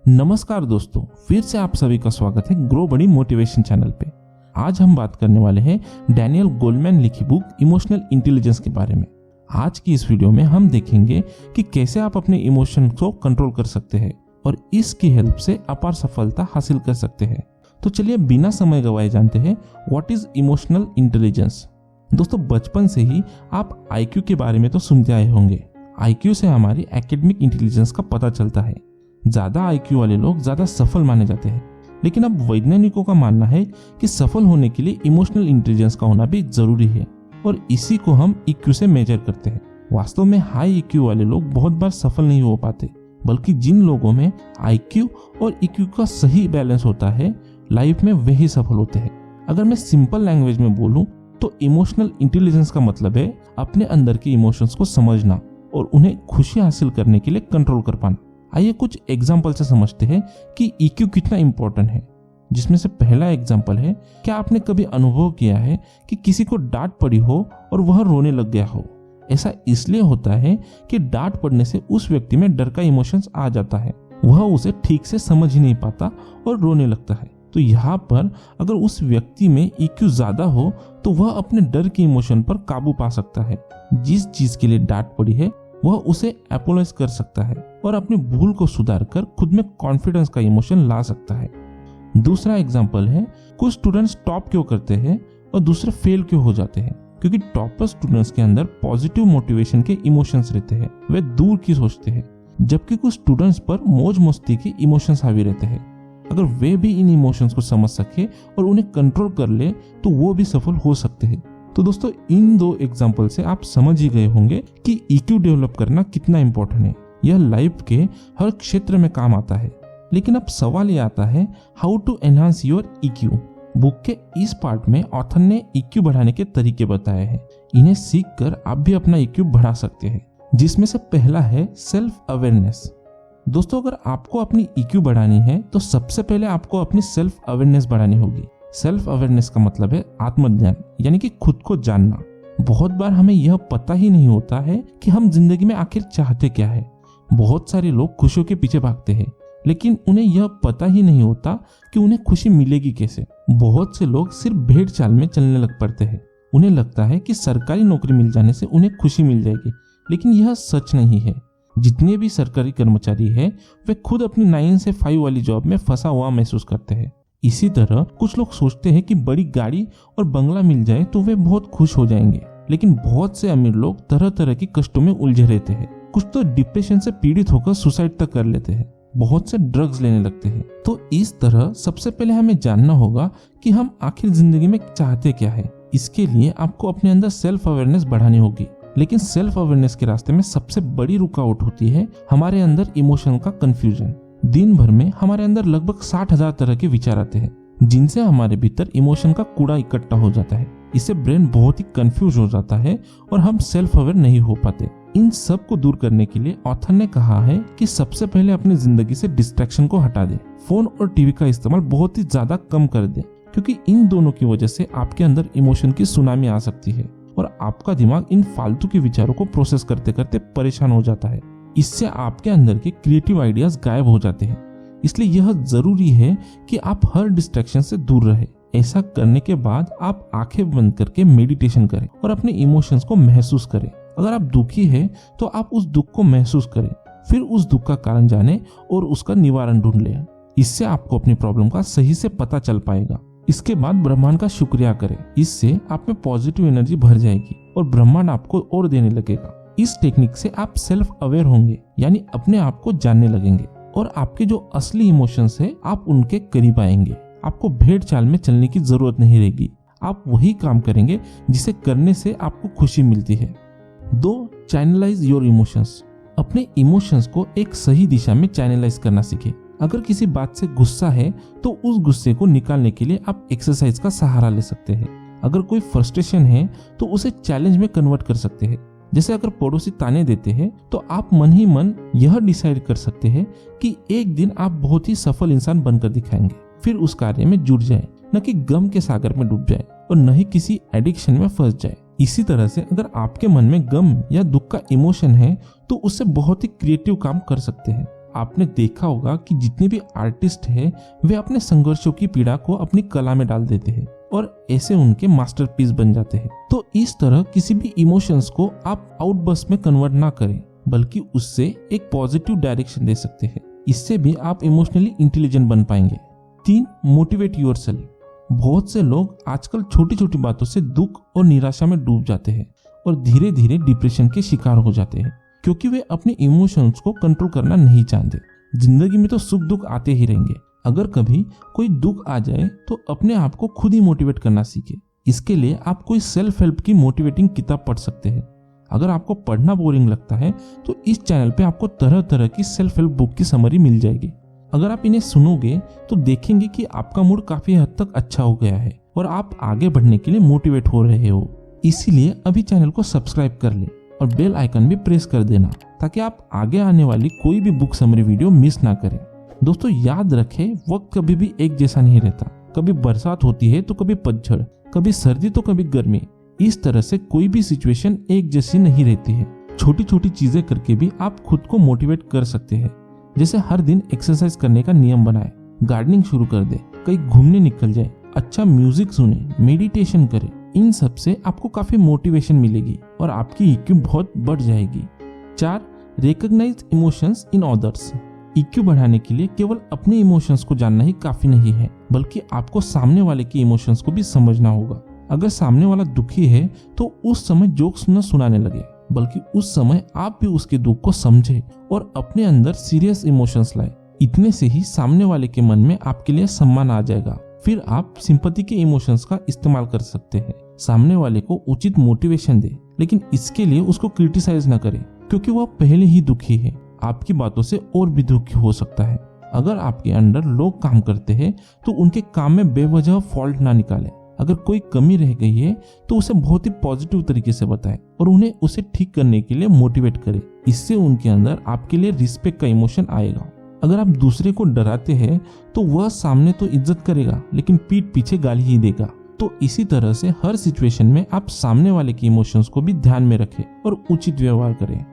नमस्कार दोस्तों, फिर से आप सभी का स्वागत है ग्रो बड़ी मोटिवेशन चैनल पे। आज हम बात करने वाले हैं डैनियल गोलमैन लिखी बुक इमोशनल इंटेलिजेंस के बारे में। आज की इस वीडियो में हम देखेंगे कि कैसे आप अपने इमोशन को कंट्रोल कर सकते हैं और इसकी हेल्प से अपार सफलता हासिल कर सकते हैं। तो चलिए बिना समय गवाए जानते हैं व्हाट इज इमोशनल इंटेलिजेंस। दोस्तों, बचपन से ही आप IQ के बारे में तो सुनते आए होंगे। IQ से हमारी एकेडमिक इंटेलिजेंस का पता चलता है। ज्यादा IQ वाले लोग ज्यादा सफल माने जाते हैं, लेकिन अब वैज्ञानिकों का मानना है कि सफल होने के लिए इमोशनल इंटेलिजेंस का होना भी जरूरी है और इसी को हम EQ से मेजर करते हैं। वास्तव में हाई EQ वाले लोग बहुत बार सफल नहीं हो पाते, बल्कि जिन लोगों में IQ और EQ का सही बैलेंस होता है लाइफ में वही सफल होते हैं। अगर मैं सिंपल लैंग्वेज में बोलूं तो इमोशनल इंटेलिजेंस का मतलब है अपने अंदर के इमोशंस को समझना और उन्हें खुशी हासिल करने के लिए कंट्रोल कर पाना। आइए कुछ एग्जाम्पल से समझते हैं कि EQ कितना इंपॉर्टेंट है। जिसमें से पहला एग्जाम्पल है, क्या आपने कभी अनुभव किया है कि किसी को डांट पड़ी हो और वह रोने लग गया हो? ऐसा इसलिए होता है कि डांट पड़ने से उस व्यक्ति में डर का इमोशंस आ जाता है, वह उसे ठीक से समझ ही नहीं पाता और रोने लगता है। तो यहाँ पर अगर उस व्यक्ति में EQ ज्यादा हो तो वह अपने डर के इमोशन पर काबू पा सकता है। जिस चीज के लिए डांट पड़ी है वह उसे अपोलोजाइज कर सकता है और अपनी भूल को सुधार कर खुद में कॉन्फिडेंस का इमोशन ला सकता है। दूसरा एग्जाम्पल है, कुछ स्टूडेंट्स टॉप क्यों करते हैं और दूसरे फेल क्यों हो जाते हैं? क्योंकि टॉपर स्टूडेंट्स के अंदर पॉजिटिव मोटिवेशन के इमोशंस रहते हैं, वे दूर की सोचते हैं, जबकि कुछ स्टूडेंट्स पर मौज मस्ती के इमोशंस हावी रहते हैं। अगर वे भी इन इमोशंस को समझ सके और उन्हें कंट्रोल कर ले तो वो भी सफल हो सकते हैं। तो दोस्तों, इन दो एग्जाम्पल से आप समझ ही गए होंगे कि EQ डेवलप करना कितना इंपॉर्टेंट है। यह लाइफ के हर क्षेत्र में काम आता है। लेकिन अब सवाल ये आता है, how to enhance your EQ। Book के इस पार्ट में ऑथर ने EQ बढ़ाने के तरीके बताए हैं। इन्हें सीख कर आप भी अपना EQ बढ़ा सकते हैं, जिसमें से पहला है सेल्फ अवेयरनेस। दोस्तों, अगर आपको अपनी EQ बढ़ानी है तो सबसे पहले आपको अपनी सेल्फ अवेयरनेस बढ़ानी होगी। सेल्फ अवेयरनेस का मतलब है आत्मज्ञान, यानी कि खुद को जानना। बहुत बार हमें यह पता ही नहीं होता है कि हम जिंदगी में आखिर चाहते क्या है। बहुत सारे लोग खुशियों के पीछे भागते हैं, लेकिन उन्हें यह पता ही नहीं होता कि उन्हें खुशी मिलेगी कैसे। बहुत से लोग सिर्फ भेड़ चाल में चलने लग पड़ते हैं। उन्हें लगता है कि सरकारी नौकरी मिल जाने से उन्हें खुशी मिल जाएगी, लेकिन यह सच नहीं है। जितने भी सरकारी कर्मचारी हैं, वे खुद अपनी 9 से 5 वाली जॉब में फंसा हुआ महसूस करते हैं। इसी तरह कुछ लोग सोचते हैं कि बड़ी गाड़ी और बंगला मिल जाए तो वे बहुत खुश हो जाएंगे, लेकिन बहुत से अमीर लोग तरह तरह के कष्टों में उलझे रहते हैं। कुछ तो डिप्रेशन से पीड़ित होकर सुसाइड तक कर लेते हैं, बहुत से ड्रग्स लेने लगते हैं। तो इस तरह सबसे पहले हमें जानना होगा कि हम आखिर जिंदगी में चाहते क्या है। इसके लिए आपको अपने अंदर सेल्फ अवेयरनेस बढ़ानी होगी। लेकिन सेल्फ अवेयरनेस के रास्ते में सबसे बड़ी रुकावट होती है हमारे अंदर इमोशन का कंफ्यूजन। दिन भर में हमारे अंदर लगभग 60,000 तरह के विचार आते हैं, जिनसे हमारे भीतर इमोशन का कूड़ा इकट्ठा हो जाता है। इससे ब्रेन बहुत ही कंफ्यूज हो जाता है और हम सेल्फ अवेयर नहीं हो पाते। इन सब को दूर करने के लिए ऑथर ने कहा है कि सबसे पहले अपनी जिंदगी से डिस्ट्रैक्शन को हटा दें। फोन और टीवी का इस्तेमाल बहुत ही ज्यादा कम कर दें, क्योंकि इन दोनों की वजह से आपके अंदर इमोशन की सुनामी आ सकती है और आपका दिमाग इन फालतू के विचारों को प्रोसेस करते करते परेशान हो जाता है। इससे आपके अंदर के क्रिएटिव आइडियाज गायब हो जाते हैं। इसलिए यह जरूरी है कि आप हर डिस्ट्रैक्शन से दूर रहें। ऐसा करने के बाद आप आंखें बंद करके मेडिटेशन करें और अपने इमोशंस को महसूस करें। अगर आप दुखी हैं तो आप उस दुख को महसूस करें, फिर उस दुख का कारण जानें और उसका निवारण ढूंढ लें। इससे आपको अपनी प्रॉब्लम का सही से पता चल पाएगा। इसके बाद ब्रह्मांड का शुक्रिया करें। इससे आप में पॉजिटिव एनर्जी भर जाएगी और ब्रह्मांड आपको और देने लगेगा। इस टेक्निक से आप सेल्फ अवेयर होंगे, यानी अपने आप को जानने लगेंगे और आपके जो असली इमोशंस है आप उनके करीब आएंगे। आपको भेड़ चाल में चलने की जरूरत नहीं रहेगी। आप वही काम करेंगे जिसे करने से आपको खुशी मिलती है। 2. Channelize your emotions. अपने इमोशंस को एक सही दिशा में चैनलाइज करना सीखें। अगर किसी बात से गुस्सा है तो उस गुस्से को निकालने के लिए आप एक्सरसाइज का सहारा ले सकते हैं। अगर कोई फ्रस्ट्रेशन है तो उसे चैलेंज में कन्वर्ट कर सकते हैं। जैसे अगर पड़ोसी ताने देते हैं तो आप मन ही मन यह डिसाइड कर सकते हैं कि एक दिन आप बहुत ही सफल इंसान बनकर दिखाएंगे। फिर उस कार्य में जुट जाए, न कि गम के सागर में डूब जाए और न ही किसी एडिक्शन में फंस जाए। इसी तरह से अगर आपके मन में गम या दुख का इमोशन है तो उससे बहुत ही क्रिएटिव काम कर सकते हैं। आपने देखा होगा कि जितने भी आर्टिस्ट हैं वे अपने संघर्षों की पीड़ा को अपनी कला में डाल देते हैं और ऐसे उनके मास्टरपीस बन जाते हैं। तो इस तरह किसी भी इमोशंस को आप आउटबर्स्ट में कन्वर्ट ना करें, बल्कि उससे एक पॉजिटिव डायरेक्शन दे सकते हैं। इससे भी आप इमोशनली इंटेलिजेंट बन पाएंगे। 3. Motivate yourself. बहुत से लोग आजकल छोटी छोटी बातों से दुख और निराशा में डूब जाते हैं और धीरे धीरे डिप्रेशन के शिकार हो जाते हैं, क्योंकि वे अपने इमोशंस को कंट्रोल करना नहीं जानते। जिंदगी में तो सुख दुख आते ही रहेंगे। अगर कभी कोई दुख आ जाए तो अपने आप को खुद ही मोटिवेट करना सीखे। इसके लिए आप कोई सेल्फ हेल्प की मोटिवेटिंग किताब पढ़ सकते हैं। अगर आपको पढ़ना बोरिंग लगता है तो इस चैनल पे आपको तरह तरह की सेल्फ हेल्प बुक की समरी मिल जाएगी। अगर आप इन्हें सुनोगे तो देखेंगे कि आपका मूड काफी हद तक अच्छा हो गया है और आप आगे बढ़ने के लिए मोटिवेट हो रहे हो। इसीलिए अभी चैनल को सब्सक्राइब कर ले और बेल आइकन भी प्रेस कर देना, ताकि आप आगे आने वाली कोई भी बुक समरी वीडियो मिस ना करें। दोस्तों याद रखें, वक्त कभी भी एक जैसा नहीं रहता। कभी बरसात होती है तो कभी पतझड़, कभी सर्दी तो कभी गर्मी। इस तरह से कोई भी सिचुएशन एक जैसी नहीं रहती है। छोटी छोटी चीजें करके भी आप खुद को मोटिवेट कर सकते हैं। जैसे हर दिन एक्सरसाइज करने का नियम बनाए, गार्डनिंग शुरू कर दे, कहीं घूमने निकल जाए, अच्छा म्यूजिक सुने, मेडिटेशन करे। इन सब से आपको काफी मोटिवेशन मिलेगी और आपकी IQ बहुत बढ़ जाएगी। 4. Recognize emotions in others. IQ बढ़ाने के लिए केवल अपने इमोशंस को जानना ही काफी नहीं है, बल्कि आपको सामने वाले के इमोशंस को भी समझना होगा। अगर सामने वाला दुखी है तो उस समय जोक्स न सुनाने लगे, बल्कि उस समय आप भी उसके दुख को समझे और अपने अंदर सीरियस इमोशंस लाए। इतने से ही सामने वाले के मन में आपके लिए सम्मान आ जाएगा। फिर आप सिंपैथी के इमोशंस का इस्तेमाल कर सकते हैं। सामने वाले को उचित मोटिवेशन दे, लेकिन इसके लिए उसको क्रिटिसाइज न करें, क्योंकि वह पहले ही दुखी है। आपकी बातों से और भी दुखी हो सकता है। अगर आपके अंडर लोग काम करते हैं तो उनके काम में बेवजह फॉल्ट ना निकालें। अगर कोई कमी रह गई है तो उसे बहुत ही पॉजिटिव तरीके से बताएं और उन्हें उसे ठीक करने के लिए मोटिवेट करें। इससे उनके अंदर आपके लिए रिस्पेक्ट का इमोशन आएगा। अगर आप दूसरे को डराते हैं तो वह सामने तो इज्जत करेगा, लेकिन पीठ पीछे गाली ही देगा। तो इसी तरह से हर सिचुएशन में आप सामने वाले के इमोशंस को भी ध्यान में रखें और उचित व्यवहार करें।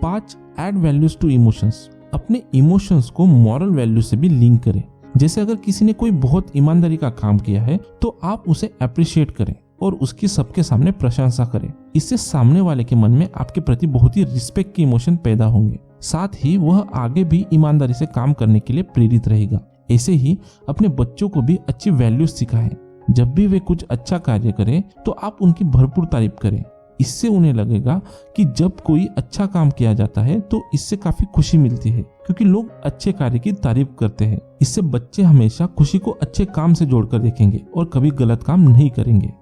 5. Add values to emotions. अपने इमोशंस को मॉरल वैल्यू से भी लिंक करें। जैसे अगर किसी ने कोई बहुत ईमानदारी का काम किया है तो आप उसे अप्रिशिएट करें और उसकी सबके सामने प्रशंसा करें। इससे सामने वाले के मन में आपके प्रति बहुत ही रिस्पेक्ट के इमोशन पैदा होंगे। साथ ही वह आगे भी ईमानदारी से काम करने के लिए प्रेरित रहेगा। ऐसे ही अपने बच्चों को भी अच्छी वैल्यूज सिखाएं। जब भी वे कुछ अच्छा कार्य करें तो आप उनकी भरपूर तारीफ करें। इससे उन्हें लगेगा कि जब कोई अच्छा काम किया जाता है तो इससे काफी खुशी मिलती है, क्योंकि लोग अच्छे कार्य की तारीफ करते हैं। इससे बच्चे हमेशा खुशी को अच्छे काम से जोड़कर देखेंगे और कभी गलत काम नहीं करेंगे।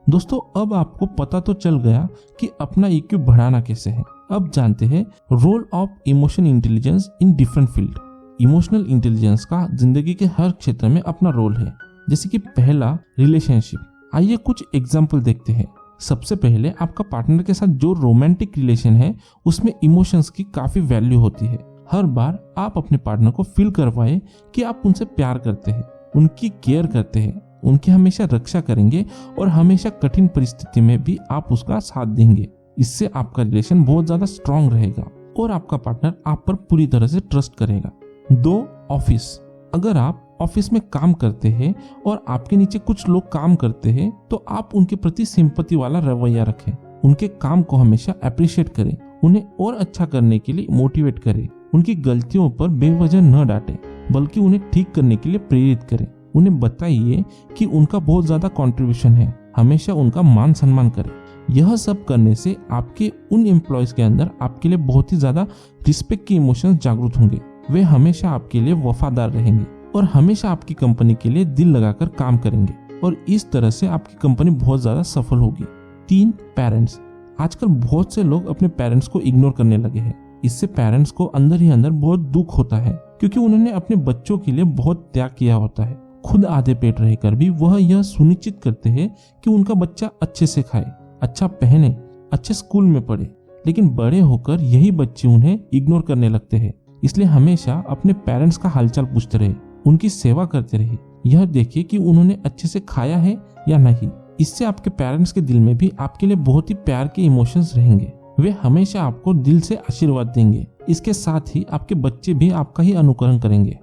दोस्तों अब आपको पता तो चल गया कि अपना IQ बढ़ाना कैसे है। अब जानते हैं role of emotion intelligence in different field. Emotional intelligence का जिंदगी के हर क्षेत्र में अपना रोल है। जैसे कि पहला, रिलेशनशिप। आइए कुछ एग्जाम्पल देखते हैं। सबसे पहले आपका पार्टनर के साथ जो रोमांटिक रिलेशन है उसमें इमोशंस की काफी वैल्यू होती है। हर बार आप अपने पार्टनर को फील करवाएं कि आप उनसे प्यार करते हैं, उनकी केयर करते हैं, उनकी हमेशा रक्षा करेंगे और हमेशा कठिन परिस्थिति में भी आप उसका साथ देंगे। इससे आपका रिलेशन बहुत ज्यादा स्ट्रांग रहेगा और आपका पार्टनर आप पर पूरी तरह से ट्रस्ट करेगा। 2. ऑफिस। अगर आप ऑफिस में काम करते हैं और आपके नीचे कुछ लोग काम करते हैं तो आप उनके प्रति सिंपैथी वाला रवैया रखें। उनके काम को हमेशा अप्रिशिएट करें, उन्हें और अच्छा करने के लिए मोटिवेट करें। उनकी गलतियों पर बेवजह न डांटें, बल्कि उन्हें ठीक करने के लिए प्रेरित करें। उन्हें बताइए कि उनका बहुत ज्यादा कंट्रीब्यूशन है। हमेशा उनका मान सम्मान करें। यह सब करने से आपके उन एम्प्लॉयज के अंदर आपके लिए बहुत ही ज्यादा रिस्पेक्ट के इमोशंस जागरूक होंगे। वे हमेशा आपके लिए वफादार रहेंगे और हमेशा आपकी कंपनी के लिए दिल लगाकर काम करेंगे और इस तरह से आपकी कंपनी बहुत ज्यादा सफल होगी। 3. पेरेंट्स। आजकल बहुत से लोग अपने पेरेंट्स को इग्नोर करने लगे हैं। इससे पेरेंट्स को अंदर ही अंदर बहुत दुख होता है, क्योंकि उन्होंने अपने बच्चों के लिए बहुत त्याग किया होता है। खुद आधे पेट रहकर भी वह यह सुनिश्चित करते हैं कि उनका बच्चा अच्छे से खाए, अच्छा पहने, अच्छे स्कूल में पढ़े, लेकिन बड़े होकर यही बच्चे उन्हें इग्नोर करने लगते हैं। इसलिए हमेशा अपने पेरेंट्स का हालचाल पूछते रहे, उनकी सेवा करते रहे, यह देखिए कि उन्होंने अच्छे से खाया है या नहीं। इससे आपके पेरेंट्स के दिल में भी आपके लिए बहुत ही प्यार के इमोशंस रहेंगे। वे हमेशा आपको दिल से आशीर्वाद देंगे इसके साथ ही आपके बच्चे भी आपका ही अनुकरण करेंगे।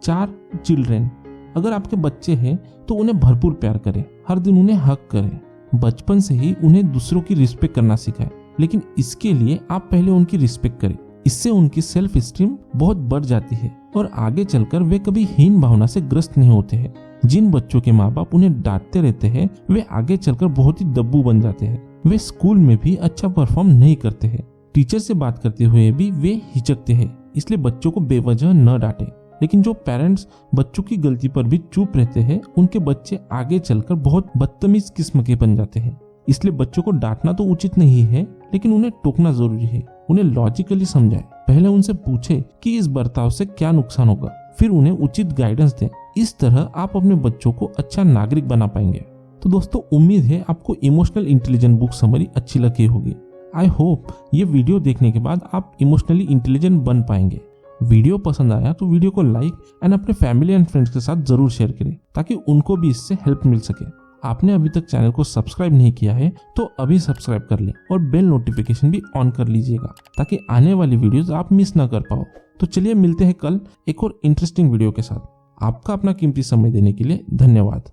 4 चिल्ड्रेन। अगर आपके बच्चे हैं तो उन्हें भरपूर प्यार करें, हर दिन उन्हें हक करें। बचपन से ही उन्हें दूसरों की रिस्पेक्ट करना सिखाएं, लेकिन इसके लिए आप पहले उनकी रिस्पेक्ट करें। इससे उनकी सेल्फ स्टीम बहुत बढ़ जाती है और आगे चलकर वे कभी हीन भावना से ग्रस्त नहीं होते हैं। जिन बच्चों के माँ बाप उन्हें डांटते रहते हैं वे आगे चलकर बहुत ही दब्बू बन जाते हैं। वे स्कूल में भी अच्छा परफॉर्म नहीं करते हैं। टीचर से बात करते हुए भी वे हिचकते हैं, इसलिए बच्चों को बेवजह न डांटें। लेकिन जो पेरेंट्स बच्चों की गलती पर भी चुप रहते हैं उनके बच्चे आगे चलकर बहुत बदतमीज किस्म के बन जाते हैं। इसलिए बच्चों को डांटना तो उचित नहीं है, लेकिन उन्हें टोकना जरूरी है। उन्हें लॉजिकली समझाएं। पहले उनसे पूछे कि इस बर्ताव से क्या नुकसान होगा, फिर उन्हें उचित गाइडेंस दें। इस तरह आप अपने बच्चों को अच्छा नागरिक बना पाएंगे। तो दोस्तों, उम्मीद है आपको इमोशनल इंटेलिजेंस बुक समरी अच्छी लगी होगी। आई होप ये वीडियो देखने के बाद आप इमोशनली इंटेलिजेंट बन पाएंगे। वीडियो पसंद आया तो वीडियो को लाइक एंड अपने फैमिली एंड फ्रेंड्स के साथ जरूर शेयर करें, ताकि उनको भी इससे हेल्प मिल सके। आपने अभी तक चैनल को सब्सक्राइब नहीं किया है तो अभी सब्सक्राइब कर लें और बेल नोटिफिकेशन भी ऑन कर लीजिएगा, ताकि आने वाली वीडियोस आप मिस ना कर पाओ। तो चलिए मिलते हैं कल एक और इंटरेस्टिंग वीडियो के साथ। आपका अपना कीमती समय देने के लिए धन्यवाद।